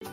TV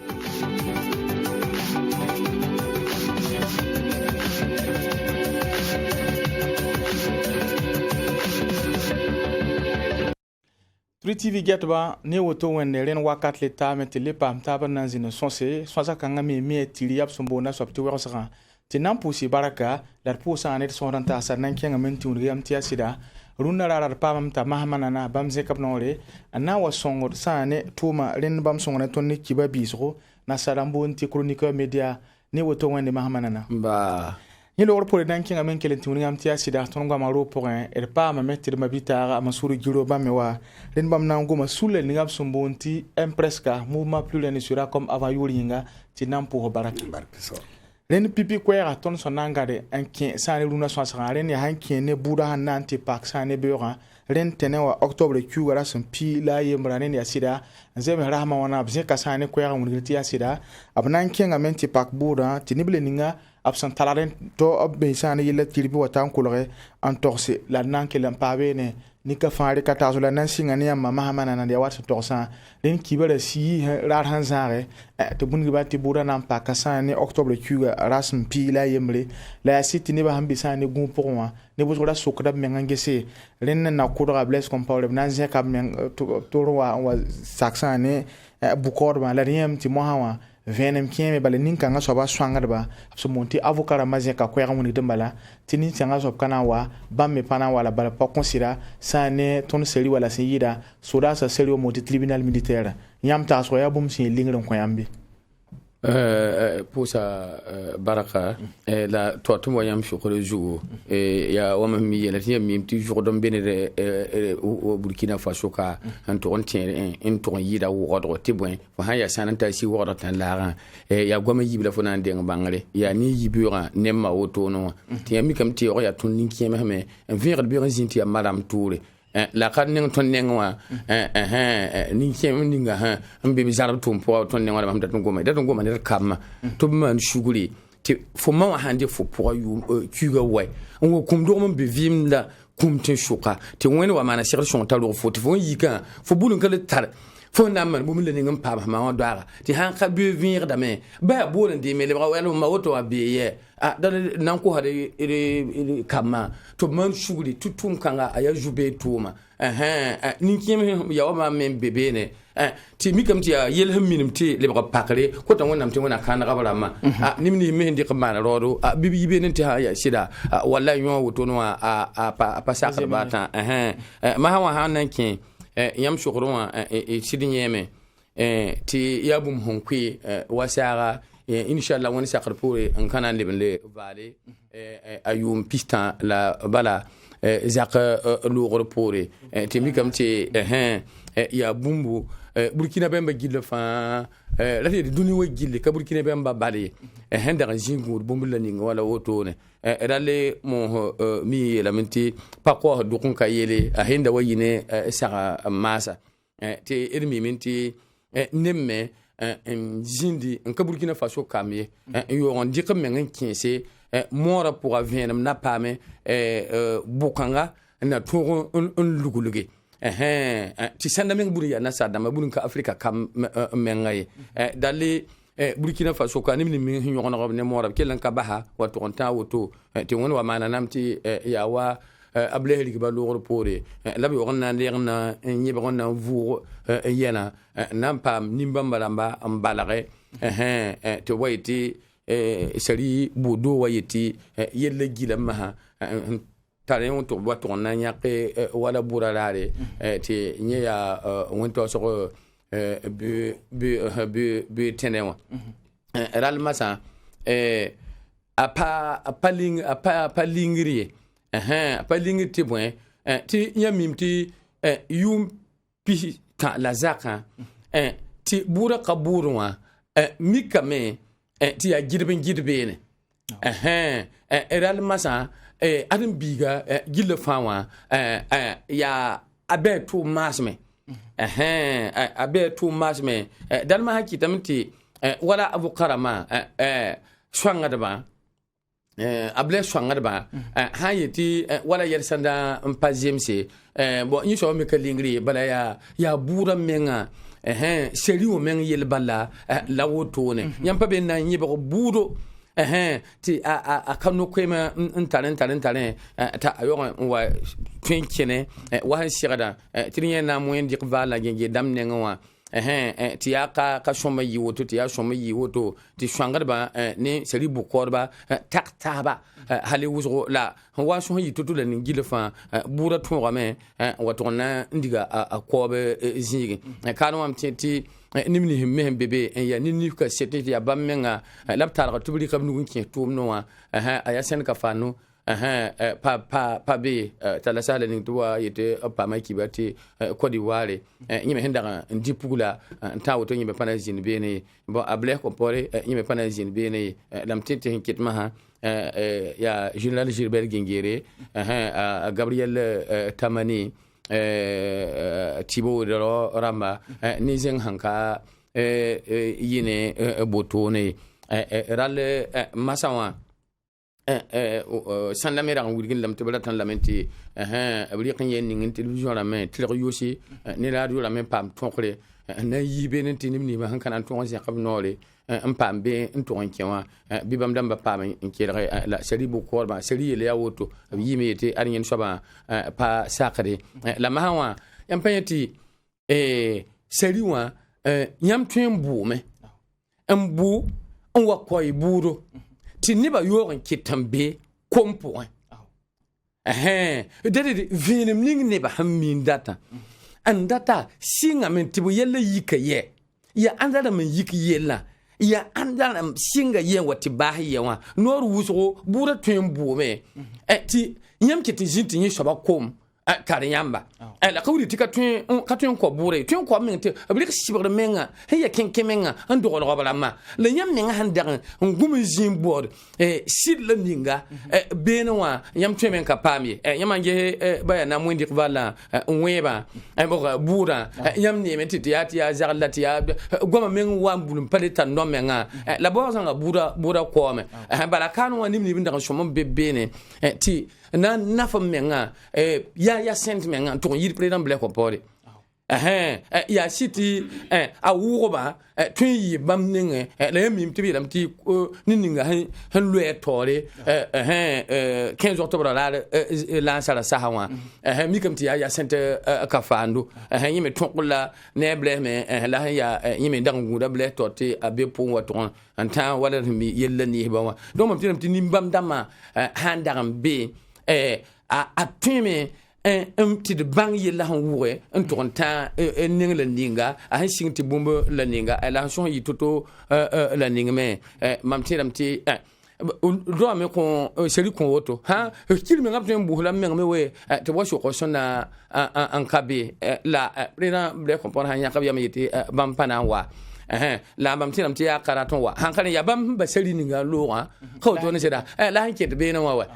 Getba, ne woto wende ren wakat leta metele pam taban nan zine sonse, sonsa kanga me tili yap sombona swapti werosaka. Tinam pusi baraka, dar pusa anet sondanta sa nan kenga menti unri am tia sida, runa rarar pam ta mahamanana bam zekap nore, ana wa songor sa ne tuma ren bam songona tonni kiba bisro, na sarambo nti chroniqueur media, ne woto wende mahamanana. Ba. Ni lor pour dan kinga men kelen tuni am tia sida ton gama ro pour un er pa ma metti ma bitara ma suru giro ba me wa ren bam nan goma sule ni ngam sombonti impresca mouvement plus le sera comme avant yoringa ti nam pour baraka ren pipi kwera ton sonangade en kin sane luna so ren ya hankin ne buda hananti pak sane beura ren tenewa octobre ku wara son pi la yemrane ya sida nzeme rahma wana bze kasane kwera mungriti ya sida abnan kinga menti pak buda tinible ninga absent talaren to abbe sane yele tilibi watan kulore entorse la nanke lampabe ne nika faare katazo la nan singa ne amma mahamana nan ya wat torsa len kibere si rar hanzare to bungi bati bura nan pa kasane octobre ku rasm pi la yemre la siti ne ba hambi sane gun pour moi ne bo zora sokra mengangese len na kudra bles compare nan ze kam to wa saksane bukor ba la riem ti mohawa venem kieme bale ninka nga soba swangarba so monti avocat ramaze ka kwera muni dembala tini tanga sob kana wa bamme pana wala bala pa considérer ça ne ton seri wala seyida soda sa seri au monti tribunal militaire yam ta so ya bum sin lingren ko yambi pour ça baraka la toi tout moyen sur le jour et ya wa mi yela ti mi ti jour don benere au Burkina Faso ka en tourne tien en tourne yida wo rodro ti bon fa ya sananta si wo rodro tan la ya goma yibla fo nan deng bangale ya ni yibura nemma woto no ti mi kam ti ya tun ninki me en vir de birin zinti ya madame Touré la kan ning ton nengwa ni kem ninga ha ambe bizarre tum po ton nengwa am datun goma ne kam to man shuguri ti fo ma wa hande fo po yu kuga wai on kum do mon be vimda kum te shuka ti woni wa mana shir shon talo fo ti fo yika fo bulun kale tar fo na man bu mi le ngam pa ma wa dara ti han ka be vir da me ba bolen de me le bra wala ma woto wa be ye da nan ko hade ire kama to man shuguri tutum kanga aya jube tuma ni kiem ya wa men bebe ne ti mi kam ti ya yel minim ti le bra pakre ko tan wonam ti wona kana gabara ma ni mi me ndi kamana rodo bibi yibe ne ti ha ya sida wallahi yo woto no pa sakar bata ma ha wa hanan kin yam shukuru wa sidin yeme ti yabum honkwi wasara inshallah woni sakar pore en kana le vale ayum pista la bala zaka lugor pore ti mi kam ti ya bumbu Burkina Bemba gille fa la ti duni wo gille ka Burkina Bemba bale da jingur bumbu la ninga wala woto ne dale mo mi la minti pa ko do kun ka yele henda wayine saka masa ti irmi minti nemme zindi en ka Burkina Faso kamye yo on dit comme men kinse mora pour avenir na pame bukanga na tour un luguluge ti sanda men buri ya na sada ma bulun ka Afrika kam mengaye dali Burkina Faso ka ni mi nyon na ne mora kelan ka baha wa to onta woto ti won wa mana namti ya wa able heli ba lugor pore la bi wonna lerna nyi ba wonna vu yena nam pam nimbamba lamba ambalare to wayti sari budo wayiti yelle gila maha tare on to boto na nyake wala buralare ti nya wonto so be tenewa ral masa apa lingri apa lingri ti bon ti nyamim ti yum pi ta lazaka ti bura kaburwa mikame ti ya girbe ne ral masa adam biga gilla fawa ya abe to masme abe to masme dan ma haki tamti wala abu karama swanga daba able swanga daba hayeti wala yersanda mpazemse bo ni so me kalingri bala ya bura menga seri o men yel balla la wotone yam pa be na nyibe ko budo ti a kanu kwema ntalen ta ayo wa twinkene wa sirada tinya na mo indi vala genge damne ngwa ti ya ka shoma yi woto ti ya shoma yi woto ti shwangarba ne seri bukorba taktaba hali wuzo la wa shon yi tutu la ngile fa bura tonga me watona ndiga akobe zigi kanu am ti nimni himme bebe ya ni ka sete ya bamenga laptar ka tubli ka nugun ke tum no wa aya sen ka fanu pa be tala sala ni tuwa yete pa mai kibati kodi wale nyime henda ndipula nta woto nyime pana zin bene bo able ko pore nyime pana zin bene lam tete hinkitma ha ya General Gilbert Gingere Gabriel Tamani Thibaut Ramba Nizeng Hanka yine botone ralle masawa san la mera wurgin lam tebala tan lamenti abri kan yen ngin television la men tire yosi ni radio la men pam tonkre na yibe nen tinim ni ma hankan ton se khab nore pam be ton kenwa bibam damba pam en kire la seri bu ko ba seri le yawoto yime yete ar yen soba pa sakare la mahawa yam payati seri wa yam twen bu me mbu on wa koy buro ti niba yoren kitambe kompo dede venem ning niba hammin data an data singa men tibu yella yika ye ya andala men yika yella ya andala singa ye wati bahi ye wa nor wuso bura tembo me ti nyam kiti jinti ni shoba kom kare yamba la kawri tika tun ko bure tun ko men te ablik sibre menga he ya ken kemenga ando ko bala ma le nyam menga handar ngum zimbor sid le ninga benwa yam tun men ka pami yam anje baya na mwindi vala weba bo bura yam ni men titi ya zarlati ya goma men wa mbulum paleta no menga la bo zanga bura ko me bala kanu wa nimni binda shomo bebene ti na nafa menga ya sent menga to yir president black opore ya city a wuba tun yi bam ninge la mi mtibi lam ti ninga han lo etore 15 octobre la sala sahawa mi kam ti ya sent ka fandu yime tonkola ne ble me la ya yime dangu da ble torti abe pon waton anta wala mi yella ni ba wa do mam ti nimbam dama handam be a tume ti de bang yella han wuwe ntonta ning la ninga a han sing ti bombo la ninga la son yi toto la ninga me mam ti do me ko seri ko woto ha kil me ngapte mbuhla me we te wo so ko sona an kabe la rena ble ko pon han yakab yam yiti bam pana wa la bam tinam ti ya karaton wa han kan ya bam ba seri ninga lo wa ko to ne seda la han ke de be na wa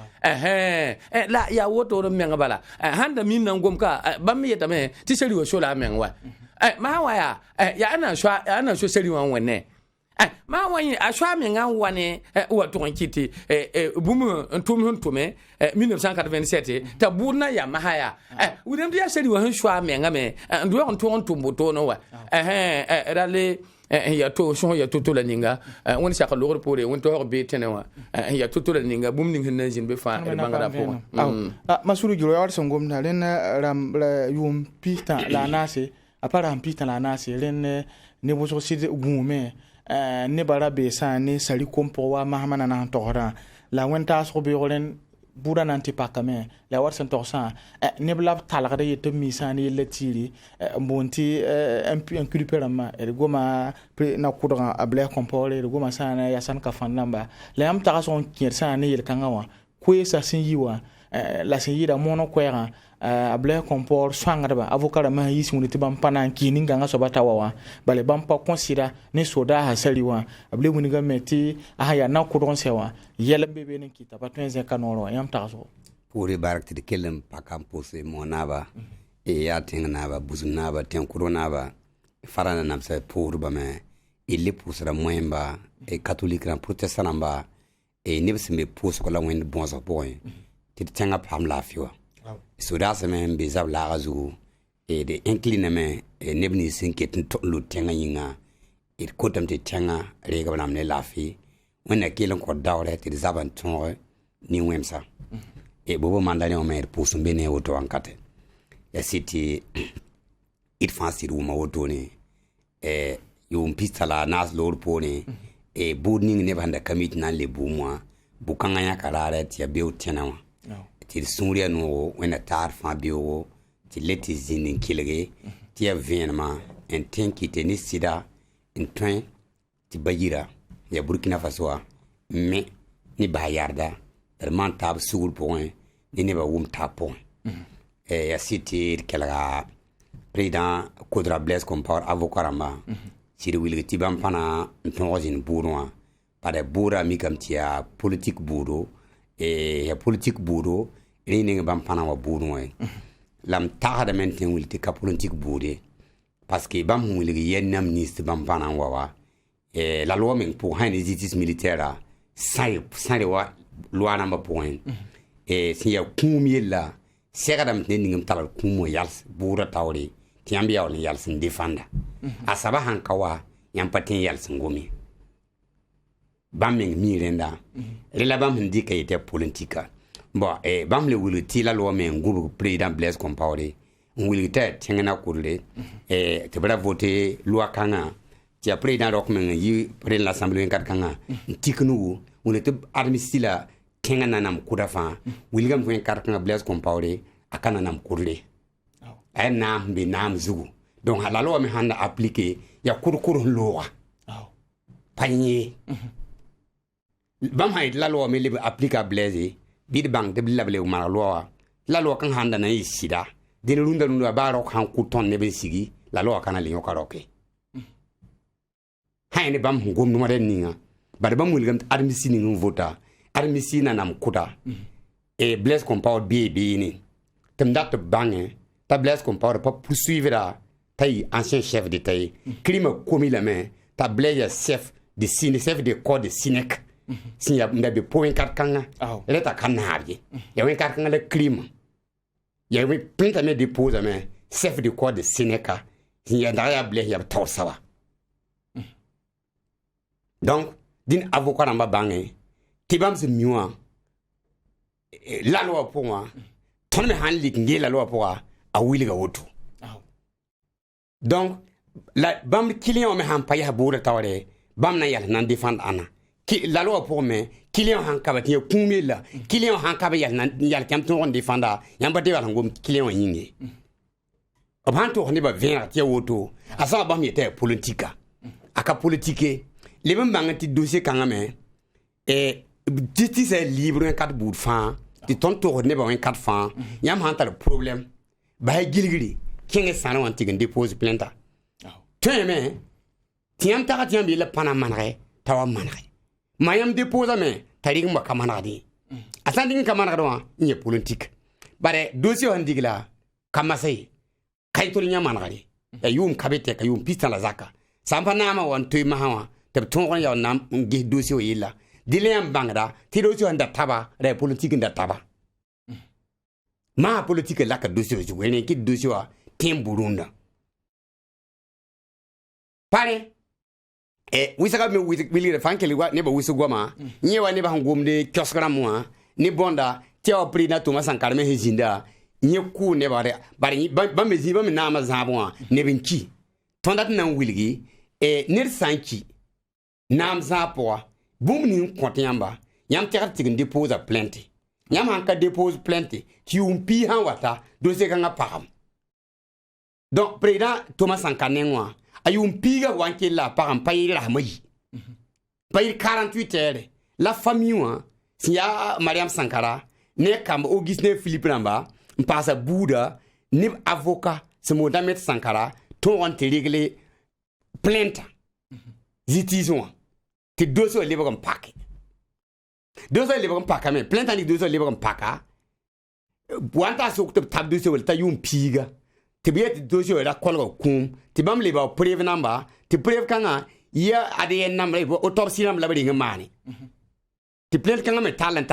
la ya woto ro menga bala handa min nan gom ka bam yeta me ti seri wo so la menwa ma wa ya ana so seri wan wonne ma wani ashwa menga wane wa to kiti bumu ntum 1987 ta burna ya mahaya wudem dia seri wa shwa menga me ndo on to boto no wa rale ya to so ya to la ninga woni saka logor pore won to be tenewa ya to la ninga bum ning na jin be fa bangara po masuru juro ya so ngom na len ram yum pita la nase apara pita la nase len ne bo so sidi gume ne bara be sa ne sali kompo wa mahamana na tohra la wenta so be golen bura nanti pakame la war sen torsan ne blab talgade yeto misani letiri mbonti un culperama e goma na kudra able compore e goma sana ya san ka fanamba la am ta son kiersa ne yel kangawa ko sa sin yiwa la sin yida mono kwera able compor sangraba avocat ma yisi muniti bam panan kini nganga so batawa bale bam pa considera ne soda ha saliwa able muniga meti ya na kudron sewa yela bebe ne kita patwenze kanoro yam taso pour barakti de kelem pakam pose monaba e ya tingnaba buzunaba ten kuronaba farana namsa pour ba me il pusra moemba e catholique ran protestant ba e nibsime pose ko la wen bonso boy ti tanga pam la fiwa so da se men bezab la gazu e de inclinement e nebni sinket to lu tenga yinga e kotam te tenga rega blam ne lafi wona kelen ko dawre te zaban ton ni wemsa e bobo mandale o mer pusum bene woto ankate ya city it fancy room woto ne e yum pistala nas lor pone e burning ne banda kamit nan le bumwa bukanga ya karare ti abiu tenawa ti sunria no wena tar fa biu ti leti zinin kilege ti avenma en tenki te ni sida en train ti bayira ya Burkina Faso me ni bayarda man tab sugul point ni ne ba wum tab point ya city kala président Kodra Blaise Compaoré avocat ramba siri wilgi tibam pana ntongozin bournois para boura mi kam tia politique bouro e ya politique bouro ni ne bam pana wa bournois lam taada menten wilti ka politique bouré parce que bam wilgi yennam ministre bam pana wa et la loi men pour un exercice militaire sans loi number point et si ya kumie la segadam ningam tal kumo yals boura tawri tiambia on yals defanda asaba hankawa yampatin yals ngomi bameng mirenda rela bam ndika yete politika bon et bam le wuluti la loi men ngubu président Blaise Compaoré wuluta tengena kurle et te bra voter loi kanga ti président document yi président l'assemblée kat kanga tiknu wona te armistila kengana nam kudafa wilgam fen kat kanga Blaise Compaoré akana nam kurle ay nam be nam zugu donc la loi me handa appliquer ya kurkur loi panye bam hay la loi me le appliquer Blaise bid bang de blable ma loi la loi kan handa na isida de runda ba ro kan kuton ne be sigi la loi kana le yokaroke hayne bam ngom no den ninga bar bam wilgam armisi ni ngum vota armisi na nam kuda et Blaise Compaoré be ni temdat bange ta Blaise Compaoré pas poursuivre tay ancien chef de tay crime commis la main ta Blaise chef de Sinek chef de corps de Sinek si ya ndabe point kat kanga leta kanarje ya wen kat kanga le crime ya wen pinta me dépose mais chef de corps de Sinek si ya ndaya Blaise ya tawsawa donc din avocat namba bange tibam se miwa la loi pour moi ton me hanlik ngi la loi pour a wiliga woto donc la bam client me han paya boura tawre bam na yal nan défendre ana ki la loi pour me client han kabati kumi la client han kabati yal nan yal kam ton défendre yamba de wala ngom client yingi oban to ne ba venir ti woto asa bam yete politika aka politique les mêmes banques dossier quand même et justice est libre un 4 bout de fin de ton tour ne ba un 4 francs yam hanta le problème ba gilgiri kinge sana wanti dépose plainte tu mais tiam ta tiam bi le pana manre tawa manre mayam dépose mais tari ngba kamana di asandi kamana do ni politique bare dossier on digla kamasay kaytol nya manre e yum kabete ka yum pista la zaka sampa nama wan tuy mahawa te ton ya nam ngi dossier o yilla dilem bangda ti dossier nda taba re politique nda taba ma politique la ka dossier jo wene ki dossier wa tem burunda pare e wisaka me wili fankeli wa ne ba wisu goma nyewa ne ba ngomde kioskramwa ni bonda ti o pri na Thomas Sankara me hezinda nye ku ne ba re bari ba mezi ba me na ma zabwa ne binki tondat nan wilgi e nir sanki nam zapoa bum ni konti yamba yam terte tigin dépose plainte yam han ka dépose plainte ki umpi han wata dossier kanga pam donc président Thomas Sankara nengwa ayum piga wanke la pam payira hamayi payir 48 heures la famille wa si ya Mariam Sankara ne kam Augustin Philippe Namba mpasa Bouda ni avocat se Mohamed Sankara ton on te régler plainte zitison te dossier libre comme paquet dossier libre comme paquet mais plainte ni dossier libre comme paquet wanta so te tab dossier ta yum piga te biet dossier la kolgo kum te bam liba preuve number te preuve kanga ya ADN number autopsie number la bari ngamani te plainte kanga me talent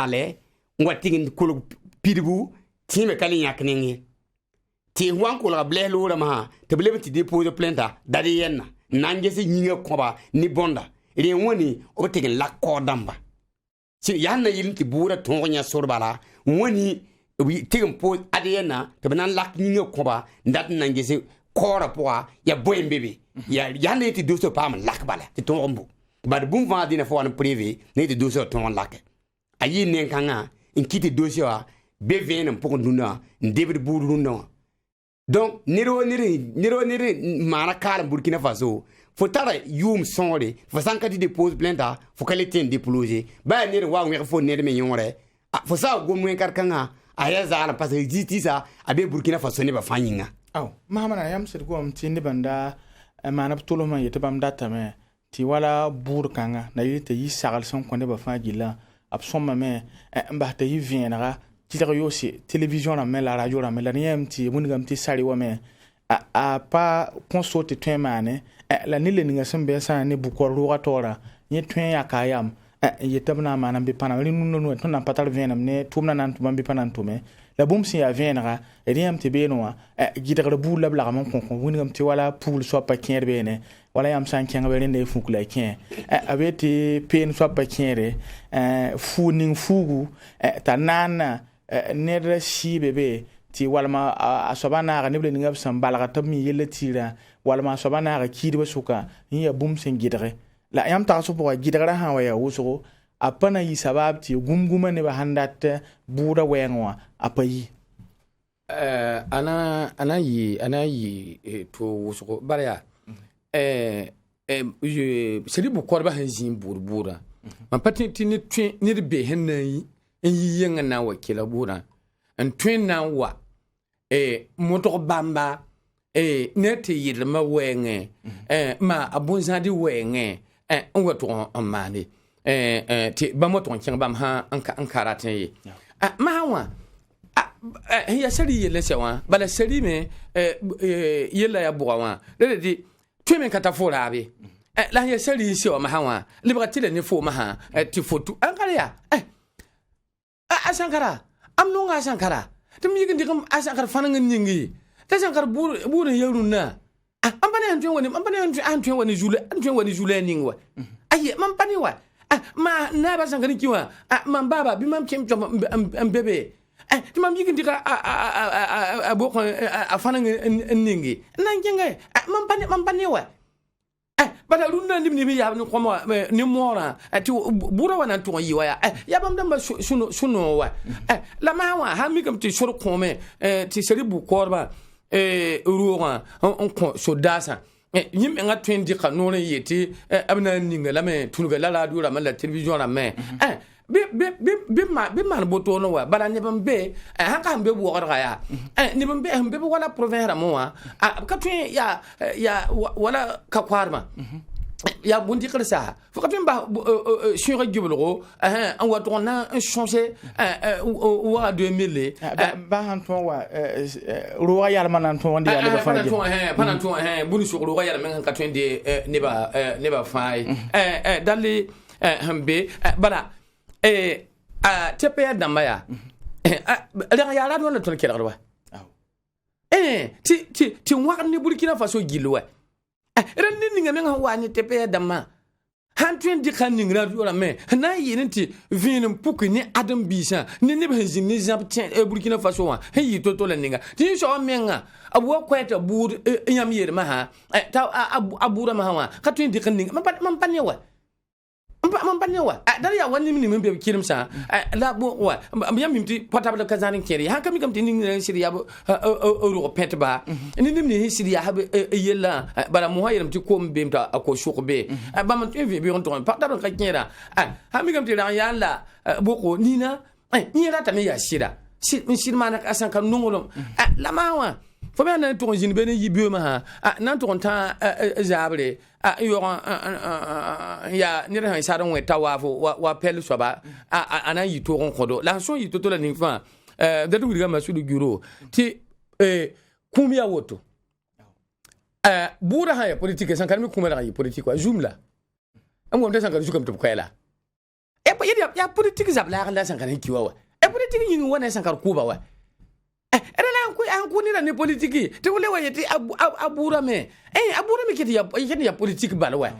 ngwa tingin kolo pidibu ti me kali yakningi ti wan ko la ble lo ma te ble ti dépose plainte dadi yenna nange se nyinga koba ni bonda ri woni o te la ko damba si yanna yilin ti bura tonya sorbala woni wi te pose adi yenna te nan lak nyinga koba ndat nange se kora poa ya boy bébé ya yanna ti doso pam lak bala ti tombo bad bum va dina fo an privé ne ti doso ton lak ayi nen kanga in kiti doso be venen pokon duna David buru no donc niro mana kala Burkina Faso faut tara yum sonre faut sankati dépose plainte faut qu'elle tienne déployer ba niro wa ngere faut nere me yore faut ça go mwen karkanga aya zara parce que justice abe Burkina Faso ne ba fanyinga aw mahamana yam sir go mtindi banda mana ptolo ma yete bam data me ti wala burkanga na yite yi sagal son konde ba fajila absomma me mba te yi vienra titara yosi télévision la mais la radio la mais la niamti mungamti sari wa me a pas consulter twen mane la ni le ninga sembe sa ne bukor ruwa tora ni twen ya kayam yetabna mana be pana ni nunu to na patal venam ne tumna nan tumam be pana tume la bum si ya venra niamti be no gidara bu la bla mon kon mungamti wala pool so pa kien be ne wala yam san kien be ne fu kula kien abeti pen so pa kien fu ning fugu ta nana nere shi bebe ti walma asobana ga nible ngab sam balga tammi yele tira walma asobana ga kidi basuka ya bum sen gidre la yam ta so bo gidre ha wa ya wuso apana yi sabab ti gumguma ne ba handat bura wenwa apayi ana yi to wuso barya seri bu korba hanzin burbura man pati ti ni be hennayi yi yenga na wakila bura en twin na wa moto bamba nete yirma wenge ma abunzadi wenge wato amani ti ba moto kin bam ha ankara tan yi ma wa ya sari yele sewa bala sari me yela ya buwa de twin men katafora be la ya sari sewa ma ha wa liberté de ne fo ma ha ti fotu ankara ya asankara amno nga asankara tum yigindi kam asankara fananga nyingi ta sankara buru yaruna ambane antwen woni jule ningwa aye mampani wa ma na ba sankara kiwa man baba bi mam kem bebe ti mam yigindi ka aboko fananga ningi nanjenga mampani wa bada runda ni ya ni koma ni mora ati bura wana to yiwa ya bam damba suno wa la mawa ha mi kam ti shuru kome ti seribu korba ruwa on ko so dasa yim nga twendi ka no yeti abna ninga la me tunuga la radio la la television la me be man boto no wa bada ne bam be ha ka be bo ga ya ni bam be wala province mo wa ka twen ya wala ka kwarma ya bundi krisa faut ka twen ba sur giblo on va tourner un changer wa 2000 ba han ton wa royal manan ton ndi ya ba fa panan ton buni sur royal men ka twen de ne ba fai dali hambe bala tepe ya dambaya la ya la don ton kelwa ti wakan ni Burkina Faso gilwa ren ni ngam nga wani tepe ya damma han twen di kan ningra yola me na yini ti vinin puku ni adam bisa ni banzin ni zap ten Burkina Faso wa yi to la ninga ti so menga abu kweta bur nyam yere ma ha ta abura ma ha ka twen di kan ninga man panewa dari ya wani mini membe kirim sa la bo wa am mimti portable kazanin keri han kam tin ni siriya euro petba ni ni siriya ha yella bala mo hayram ti ko mbemta ako shukbe ba man tv bi on ton portable ka kera ha mi kam ti ran ya la boko nina ni rata me ya shira shir mana asan kan nongolom la mawa fo be na to jin be ni yibi ma ha nan to ta zabre yo ya ni ran sa don weta wa pelu so ba ana yi to kon kodo la so yi to la ni fa da du ga masudu guro ti kumia woto bura ha ya politique san kan mi kumela ya politique wa jumla am ngom de san kan jukam to ko ela ya politique zabla la san kan kiwa wa politique ni wona san kan kuba wa era la ko an ko ni la ni politique te wole wayeti abura me kiti ya politique balwa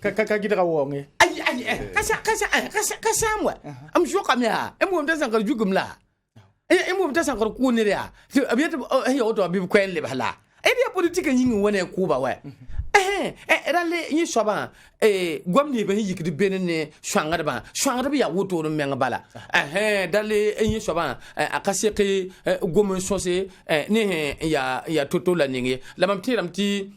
ka gidra wonge ay kasa amwa am joka me ha mo mta sankar jugum la mo mta sankar ko ni ya abiyata yo to abi ko le bala dia politique nyingi wona ko ba wa rale yi soba gwamni ba yikidi benene shwangada ba ya woto no menga bala dale yi soba akase ke gomo sose ne ya toto la ningi la mamtiram ti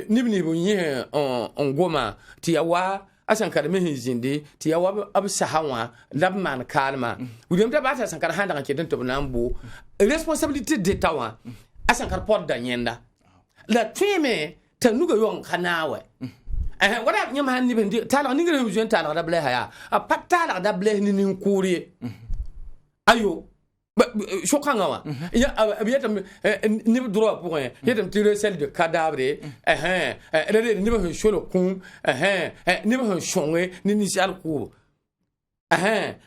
nibni bo yi on goma ti yawa asankar me hinzinde ti yawa ab sahawa labman kalma wudem ta ba ta sankar handa kan kedin to nambo responsabilité d'état wa asankar pod da nyenda la tweme ta nuga yon kanawe wala nyama hanni bendi tala ni ngere mjuen tala da ble haya a patala da ble ni nkuri ayo shokanga wa ya abiyata ni droit pour yetam tirer celle de cadavre ni ba sholo kum ni ba shonwe ni sial ku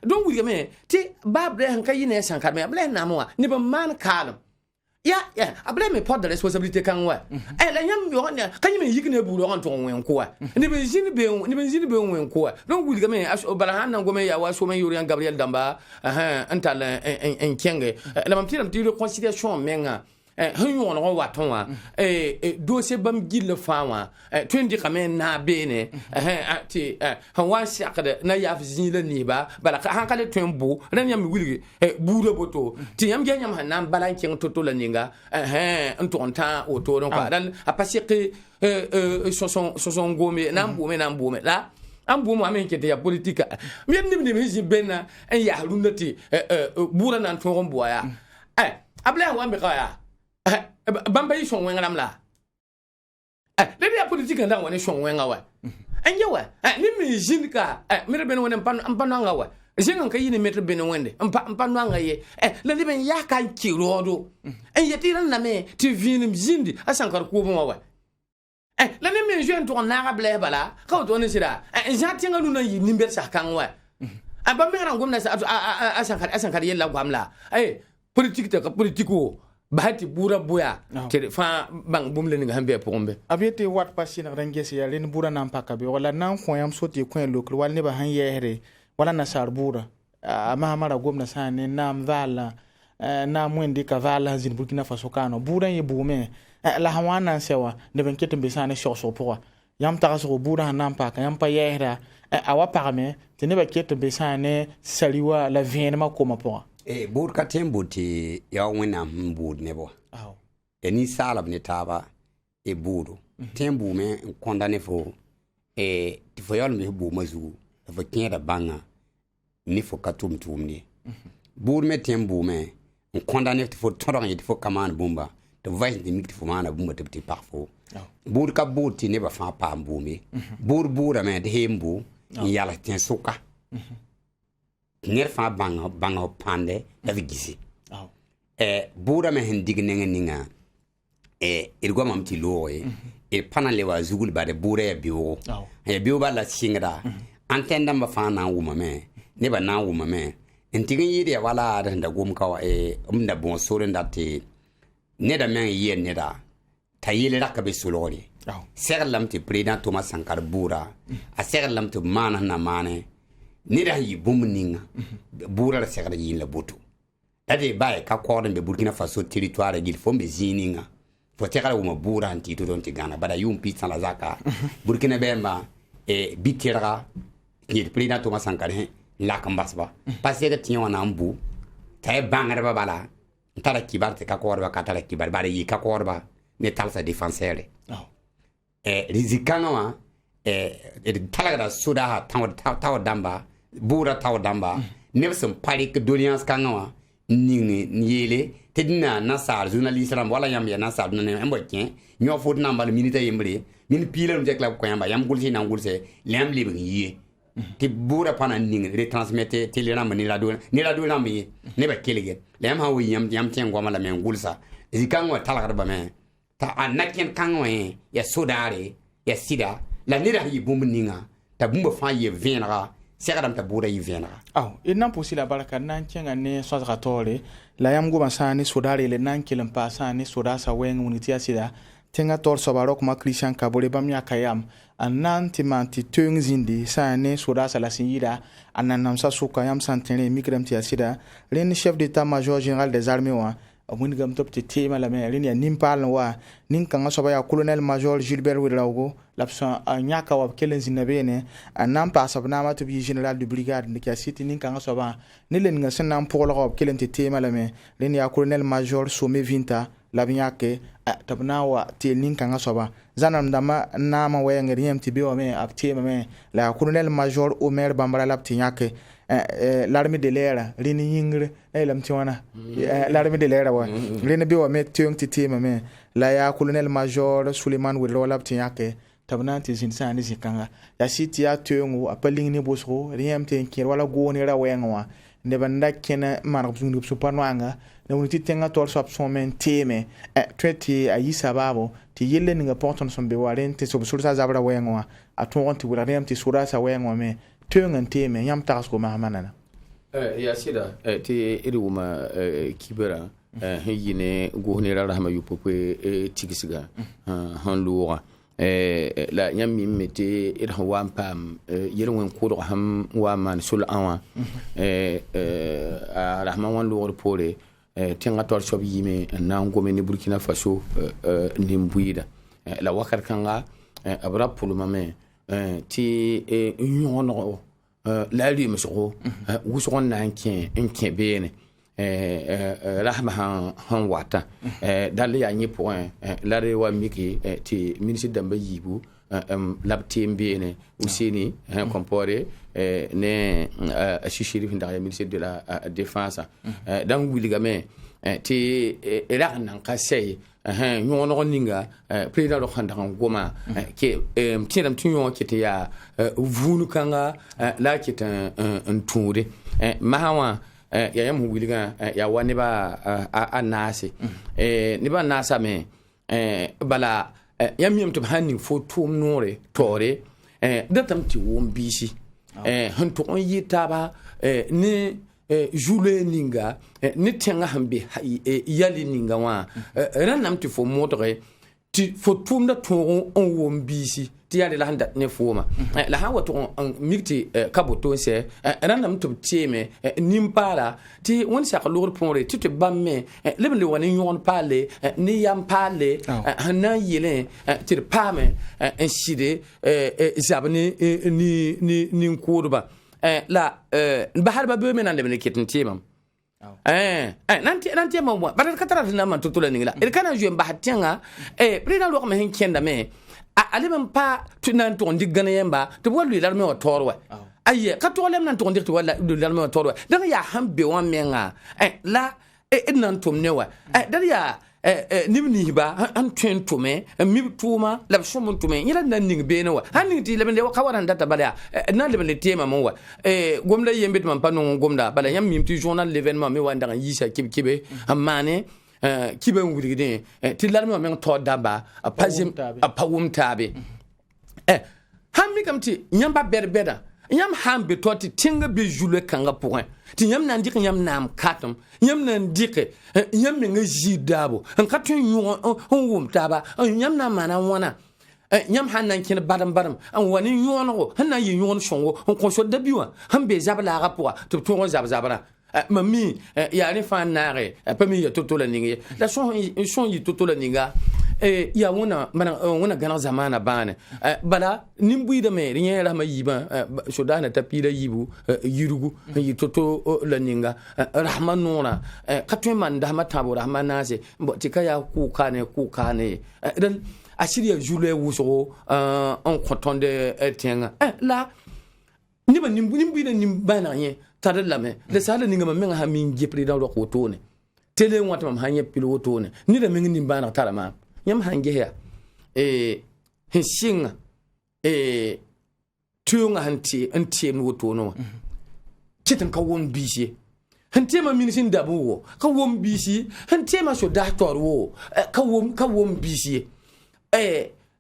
donc oui mais ti babre han kayine sanka me ble na mo ni ba man kalm ya abla me part de responsabilité kan wa la nyam yo ne kan me yikne bu ro ton wen ko ni be jini be wen ko donc wuli game bala han nan gome ya wa so men yuri Gabriel Damba antal en kenge la mam tiram ti reconciliation menga hanyo no waton wa dossier bam gille fawa twendi kame na bene ti han wa shakade na ya fi la ni ba bala han kale twembu ran yam wuli buure boto ti yam ge nyam han nan balan ken toto la ninga ntonta oto no kwa dan apasi ke son gome nan bume la an bu mo amen ke ya politique mi ni mi benna en ya lunati buura nan to boya abla wa me kaya bamba yi shon wenga lamla le dia politique ndan woni shon wenga wa anje wa ni mi jinka mi rebe no woni panu nga wa jinga ka yini metre bene wende panu nga ye le liben ya kan kirodo en yetiran na me ti vinim jindi asankar ko bo wa le ni mi jeune to na rabla bala ka to ne sira jatinga lu na yi nimber sa kan wa ba mi ran gomna asankar yella gwamla politique ta politiko bahati bura buya te fa bang bum le nga hambe pombe abiyete wat pasina rangesi ya len bura nan pakabe wala nan ko yam soti ko en lokal wal ne ba han yehre wala na sar bura ama mara gomna sane nam vala na mwendi ka vala zin Burkina Faso kano bura ye bume la hawana sewa ne ben ketembe sane shoso pour yam taraso bura nan paka yam pa yehra awa parame te ne ba ketembe sane saliwa la vienema koma pour bur ka tembo ti ya wena mbud nebo ni salab ni taba buru tembo me condamné fo ti fo yol me bu mazu fo kenda banga ni fo katum tumni bur me tembo me condamné ti fo toron ti fo kamane bumba to vai ni mikti fo mana bumba ti parfo bur ka bur ti ne ba fa pa mbumi bur me de hembu yala tin suka nerfa banga pande da vigisi bura me hendigne ninga irgo mamti loye panale wa zugul bade bura ya biwo ba la singra antenda ma fana wuma me ne ba na wuma me ntigin yiri wala da gum ka umda bon sore ndati ne da men yen ne da tayile rakabe sulori serlam ti president Thomas Sankara bura a serlam ti mana na mane ni da yi bumninga bura la segara yin la boto ade bae ka kodon be Burkina Faso territoire gil fombe zininga fo tegara wuma bura anti to don tigana bada yum pizza la zaka Burkina bemba bitira ni president Thomas Sankara la kambasba parce que tion na mbu tay bangara babala tara kibarte ka korba ka tara kibar bare yi ka korba ne talsa défenseur rizikanga talaga suda taw damba bura taw damba nebsum parik dolians kangawa ni yele tedina nasar journaliste ram wala yam ya nasar na embo ken nyo fot nambal minute yembre min pilar je club ko yamba yam gulsi na gulse lem libe yi ti bura pana ning retransmettre telegram ni radio ram yi ne ba kelege lem ha wi yam ten goma la men gulsa zikangwa talaga ba me ta anaken kangwa ya sodare ya sida la nira yi bumbu ninga ta bumbu fa ye venra segdam t'a buuda yɩ vẽnega d na n pʋsɩ la barka d na n kẽnga ne sõsga taoore la yãmb goma sã n ne soda reele na n kell n paasã ne sodaasã wɛɛng wing tɩ yaa sɩda tẽngã taoor soaba rokmã christian kabore bãmb yãka yam n na n tɩ maan tɩ teoong zĩndi sã n ne sodaasã la sẽn yɩɩda a nanamsã sʋka yãmb sã n tẽ rẽ mikrame tɩ yaa sɩda rẽnd chef d'état major général des armées wã wingame tɩ b tɩ teemã lame rẽnd yaa nin-paalẽ wa nin-kãngã soaba yaa colonel major gilbert wedraogo la b sã n yãka wa b kell n zĩnda beene n na n paasa b naamã tɩ b yɩ général de brigade dɩk yaa sɩ tɩ nin-kãngã soabã ne le ninga sẽn na n pʋglga wa b kell n tɩ teemã lame rẽnd yaa colonel major some vinta la b yãke tɩ b na n wa teel nin-kãngã soaba zãnem dãmbã n naamã wɛɛngd yẽm tɩ be wame b teemame la yaa colonel major omer bãmbra la b tɩ yãke l'armée de l'air rẽnd yĩngr lame tɩ wãna l'armée de l'air wa rẽnd be wame teoong tɩ teemame la yaa colonel major suleiman wedra la b tɩ yãke tɩ b na n tɩ zĩnd sã n ne zĩ-kãnga yaa sɩ tɩ yaa teoongo a pa ling ne bʋsgo d yẽm tɩ n kẽer wala goog ne ra wɛɛngẽ wã neb n da kẽn n maneg zũnd b sũ-pa noanga la wing tɩ tẽngã taoor soab sõme n teeme tõe tɩ a yisa baabo tɩ yella ninga pʋgẽ tõnd sẽn be wa rẽnd tɩ sob sʋrsã zabra wɛɛngẽ wã a tõog n tɩ welg yãmb tɩ sodaasã wɛɛngẽ wã me teoong n teeme yãmb tagsgo maasmã nana yaa sɩda tɩ d wʋma kibra sẽn yɩ ne gos ne ra rasmã yʋpope tigsga sẽn loogã la yãmb mime tɩ d sẽn wa n paam yel-wẽn kʋdg sẽn wa n maan sol-ã wã a rasmã wã loogd poore tẽngã taoor soab yɩme n na n gome ne burkina faso nin-bʋɩɩda la wakat kãnga b ra pʋlmame tɩ n yõonego la a rɩɩmsgo wʋsg n na n kẽ beene rasmã sẽn wata dal yaa yẽ pʋgẽ la d wa mike tɩ ministre dãmbã yiibu la b teem beene useni compaore ne a shishiri sẽn dag ya ministre de la défense dãng wilgame tɩ rag n nan ka sɛy yõoneg ninga président rog sẽn dag n goma tẽedame tɩ yõ ket n yaa vũun kãnga la a ket n tũude masã wã yaa yãmb sẽn wilgã yaa wa nebã a naase nebã a naasame bala yãmb yãmb tɩ b sãn ning fo tʋʋm noore taoore datame tɩ wʋm biisi sẽn tʋg n yɩ taaba ne jule ninga ne tẽngã sẽn be yale ninga wã rãnnam tɩ fo modge tɩ fo tʋʋmda tõog n wʋm biisi tɩ yaa la sẽn dat ne fooma la sã n wa tʋg n mik tɩ ka boto n sɛ rãndame tɩ b teeme nin-paala tɩ wẽnd sak loogd põore tɩ tɩ bãmb me leb n le wa ne yõgn paalle ne yam paalle sẽn na n yɩlẽ tɩ d paame n sɩde zab ne nin-kʋʋdba la basadba bee me nan leb ne ket n teemam nan teemam wa bara d ka tara tɩ na n maan to-tola ning la d ka na n zoe n basd tẽngã président rogme sẽn kẽndame a leb n pa tɩ na n tʋg n dɩk gãn yẽmba tɩ b wa loe larmẽ wã taoor wa aye ka tog leb na n tʋg n dɩk tɩ wa loe larmẽ wã taoor wa dãng yaa sẽn be wã menga la d na n tʋm ne wa dad yaa neb ninsba n tõe n tʋme n mib tʋʋma la b sõm n tʋme yẽla d na n ning beene wa sãn ning tɩ leb n le ka wa rãn data bala yaa d na n leb n le teemame wa gomda yembe tɩ mam pa nong n gomda bala yãmb mim tɩ journal l'événement me wa n dag n yiisa kib-kibe n maane kiba n wilgdẽ tɩ larmẽ wã meng taoor dãmba a pa wʋm taabe sãn mikame tɩ yãmba bɛd-bɛda yãmb sãn be tao tɩ tẽngã be zule kãngã pʋgẽ tɩ yãmb na n dɩk yãmb naam katem yãmb na n dɩke yãmb mengã ziir daabo n ka tõe n yõg n wʋm taaba yãmb na n maana wãna yãmb sãn na n kẽn badem-badem n wa ne yõonego sẽn na n yɩ yõgn sõngo n kõ soda bi wã sẽn be zab laagã pʋga tɩ b tõog n zab-zabrã mam mi yaa rẽ fãa n naage pa mi ya to-tola ning ye la sõn yɩ to-tola ninga yaa wẽna gãneg zamaana bãane bala nin-bʋɩɩdame d yẽ rasmã yiibã sodaasã t'a piila yiibu yirgu n yɩ to-to la ninga rasmã noorã ka tõe n maan dasmã tãabo rasmã naase tɩ ka yaa kʋʋ-kaane ye a sɩd yaa zulɛ wʋsgo n kõ tõnd tẽngã la nebã nin-bʋɩɩdã nin-bãaneg yẽ tãd lame la saala ninga mam mengã sã min ge président rok wotone tele n wãtɩ mam sã yẽ pil wotone neda meng nin-bãaneg tara maam yãmb sãn ges yaa sẽn sɩnga teoongã sẽn teemd wotone wã kɩt n ka wʋm biis ye sẽn teemã min sẽn dab wo ka wʋm biis ye sẽn teemã sodaas taoor wo ka wʋm biis ye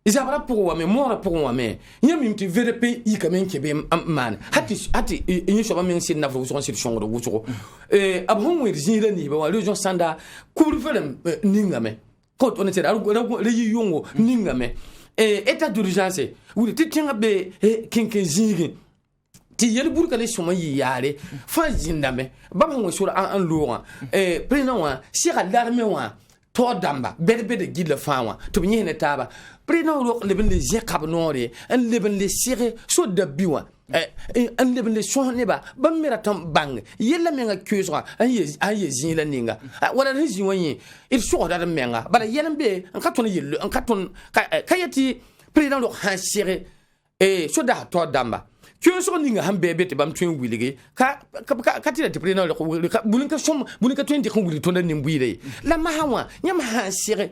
zabra pour wa me mora pour wa me yam ti VDP yi kamen kebe man hati yin so ba men sin na fo so sin shongro wucho ab hon wi zin ni ba wa region sanda kubru felem ninga me ko on était le yongo ninga me état d'urgence wuri ti tinga be kinke zigi ti yel burka le soma yi yare fa jindame ba mo sura an loa président wa sira l'armée wa to damba berbe de gidle fawa to bi ne taba président ro le ben le jekab nore en le ben le sire so da biwa en le ben le so ne ba mera tam bang yella menga kyusra an ye zin la ninga wala ne zin wani il so da menga bala yelembe an katon yello an katon kayati président ro han sire so da to damba kyusra ninga han bebe te bam twen wilige ka tira te président ro bulinka 20 ko wili to na nimbuire la mahawa nyam han sire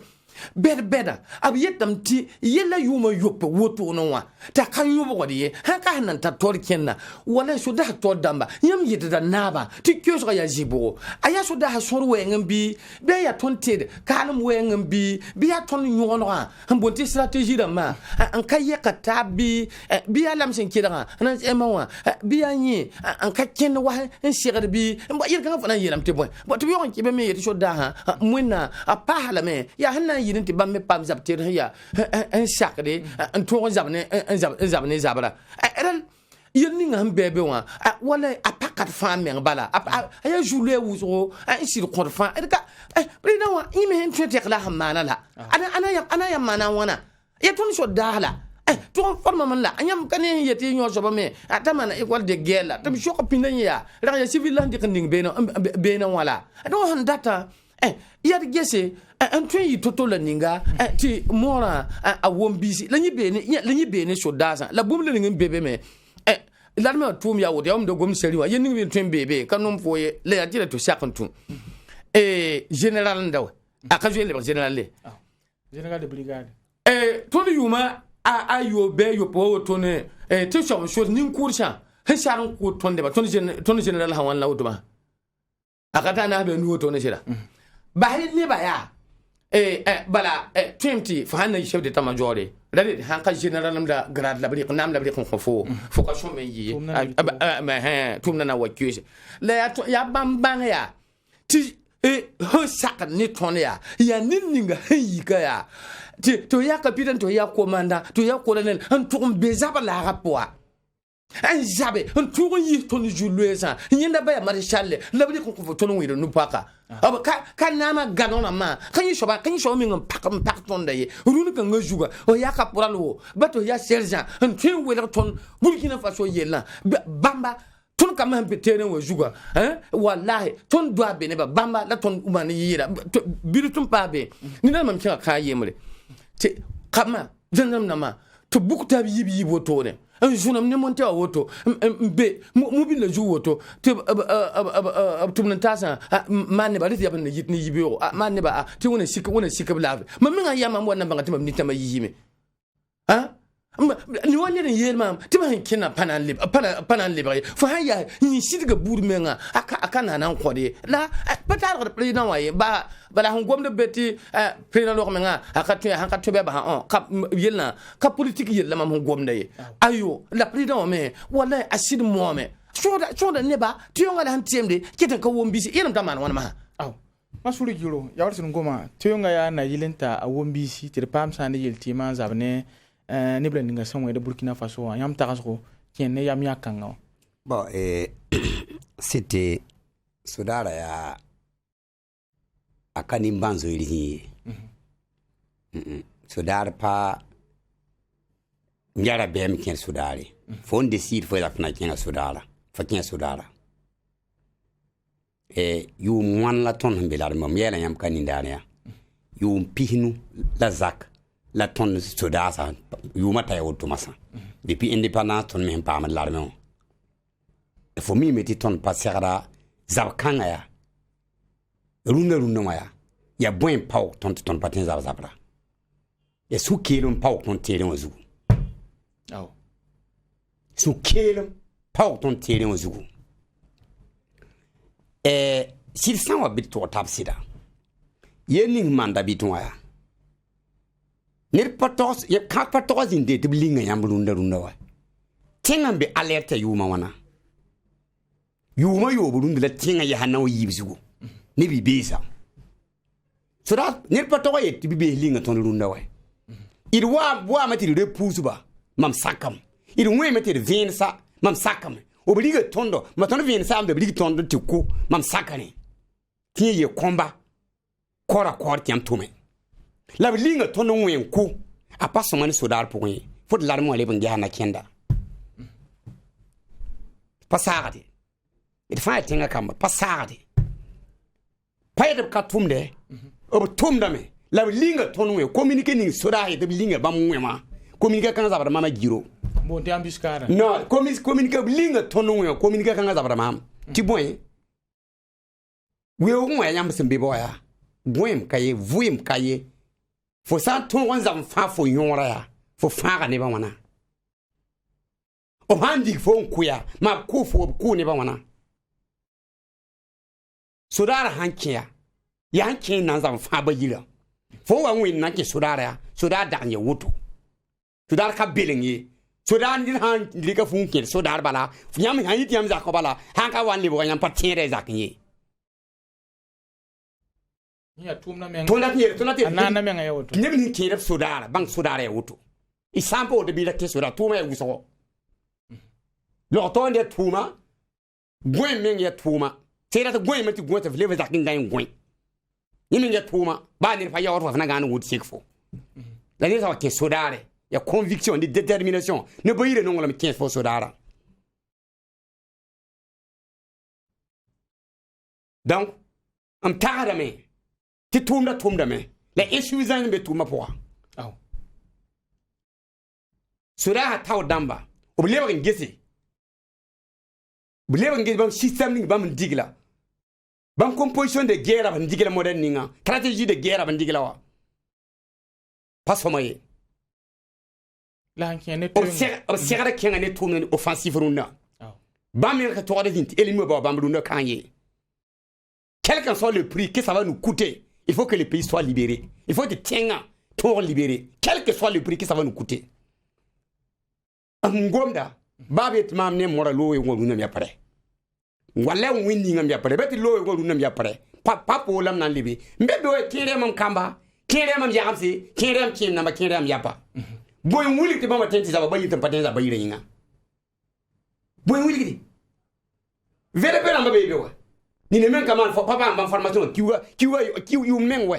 beda ab yetam ti yella yuma yoppe woto no wa ta kan yubo wadi ha ka nan ta tor kenna wala so da to damba yam yedda naba ti kyoso ya jibo aya so da sor wengen bi be ya tonted kanum wengen bi ya ton nyono ha bonti strategie da ma an kaye ka tabi bi ya lam sen kidanga nan ema wa bi ya ni an ka ken wa en sigar bi ba yir kan fa nan yelam te boy bo to yon ki be me yeti so da ha mwina a pa hala me ya hanan yidin ti bamme pam zabter ya en sakde en to zabne zabra eral yelni ngam bebe wa wala apakat famen bala aya joule wuzo en sir korfa edka président wa ime hen tete kala hamana la ana ya mana wana ya ton so dala to forma man la anyam kanen yeti nyo so ba me atamana equal de guerre tam so ko pinan ya ra ya civil land kan ding bena wala do han data yar gese en twen yi toto la ninga ti mora a wombisi la nyi bene so daza la bum le ngin bebe me la me tum ya wo de am de gom seri wa yen ngi twen bebe kanom foye le ya tira to sakantu general ndaw akajo le general le général de brigade to ni yuma ayo be yo po to ne ti so nin kursha he sharan ko tonde ba ton general hawan la wutuma akata na be nu to ne shira bahri ne ba ya bala 20 fa hanna chef d'état major radi hanka general namda grade la bari nam la bari ko fo ka so men yi tumna na wakyuse la ya bambang ya ti ho sak ni ton ya ninninga yika ya ti to ya capitaine to ya commandant to ya colonel en tourne bezaba la rapport en jabe en tourne yi ton juluesa yinda ba ya maréchal la bari ko fo ton wi no paka aba ka nama ganona ma kan yi shoba min pak ton da ye runu kan ngajuga o ya ka poralo bato ya sergent en twen wele ton Burkina Faso yella bamba ton kam han petene wo juga wallahi ton doa bene ba bamba la ton umani yira biru ton pa be ni na mam kira ka yemre te kama janam nama to bukta yibi woto ne un journal ne monte a woto be mobile ju woto te tumnantasa man ne ba riti yaban yitni yibiyo man ne ba ti wona sika blave maminga yama mo na banga tim ni tama yime ni wani ne yelma tim han kina panan libre fo haya ni sidga burmenga aka na nan kode la patar ko président waye ba la hon gomde beti président lo menga aka to be ba ka yelna ka politique yella mam hon gomde ayo la président me wala asid mo me choda ne ba ti yonga han tiemde kitan ka wombisi yenam tamana wana ma masuri giro ya wartin goma ti yonga ya na yilenta a wombisi ti pam sane yelti man zabne ne bla ninga sonwe de Burkina Faso yam tagaso ken ne yam yakanga bon c'était sudara ya akani mbanzo ili sudara pa njara bem ken sudari fon décide faut la fna ken sudara fa ken sudara yu mwan la ton belar mom yela yam kanindana ya yu pihinu la zak la ton sudasa yu mata ya automasa depuis indépendance ton même pas mal l'armée il faut mi metti ton passera zabkanga ya runa maya ya boin pau ton patin zabra ya su kelum pau ton terrain ozu su kelum pau ton terrain ozu s'il s'en va bit to tap sida yening manda biton ya nir patos ye ka patos inde te blinga yam runda wa tinga be alerte yuma wana yuma yo burunda la tinga ya hanaw yibsugo ni bi bisa so da nir patos ye te bi linga ton runda wa il wa mati repousse ba mam sakam il ngwe mati vinsa mam sakam obliga tondo ma ton vinsa am de obliga tondo te ko mam sakane tiye ye komba kora tiam tume la linga tono ngwen ko a pas man sodar pour rien faut de l'arme aller ben jahana kenda pasagade il fa tinga kamba pasagade payde ka tumde o tumda me la linga tono ngwen communiquer ni sodar de linga bam ngwema communiquer kan zabara mama giro bon te ambiskara no communiquer linga tono ngwen communiquer kan zabara mam ti boy we o ngwa yam sembe boya boem kaye vuem kaye fo sa ton wan zam fa fo yonra ya fo fa ne ba wana o handi fo nkuya ma ku fo ku ne ba wana sodara hankiya ya hankin nan zam fa ba yira fo wa ngwin na ke sodara ya sodara da nye wuto sodara ka belengi sodara ndin han lika fu nkel sodara bala yam han yiti yam za ko bala han ka wan le bo yam pa tere zakinye ya tumna men tonati anana men ya woto nyebni kire sodara bang sodara ya woto isampo de bila ke sodara tuma ya wuso lo to nde tuma gwen men ya tuma tera to gwen meti gwen te vleve zakin gain gwen yimin ya tuma ba ni fa ya woto fa na ganu wut sikfo la ni sa ke sodara ya conviction de détermination ne boyire non la mi 15 fo sodara donc am tagada me ti tumda me la issue zan be tuma po aw sura ha taw damba o blewa ngesi bam système ni bam digla bam composition de guerre bam digla moderne ninga stratégie de guerre bam digla wa pasomaye la nkene o segara kenga ne tumna offensive runda aw bam me ka to de zint elimo ba bam runda kanye quel que soit le prix que ça va nous coûter. Il faut que le pays soit libéré. Il faut que Tienga soit libéré. Quel que soit le prix que ça va nous coûter. Ngomda, babet mamne mora lowe ngoluna mi apare. Wala winning am yapare. Beti lowe ngoluna mi apare. Papa olam nan libi. Mbebe we kire mam kamba, kire mam yakamsi, kire am kim namba kire am yapa. Boy wuli te mama tenti za bayi tempaten za bayi renga. Boy wuli gidi. Vele pe namba bebe we. Ni ne men kaman fo papa am formation kiwa yu men we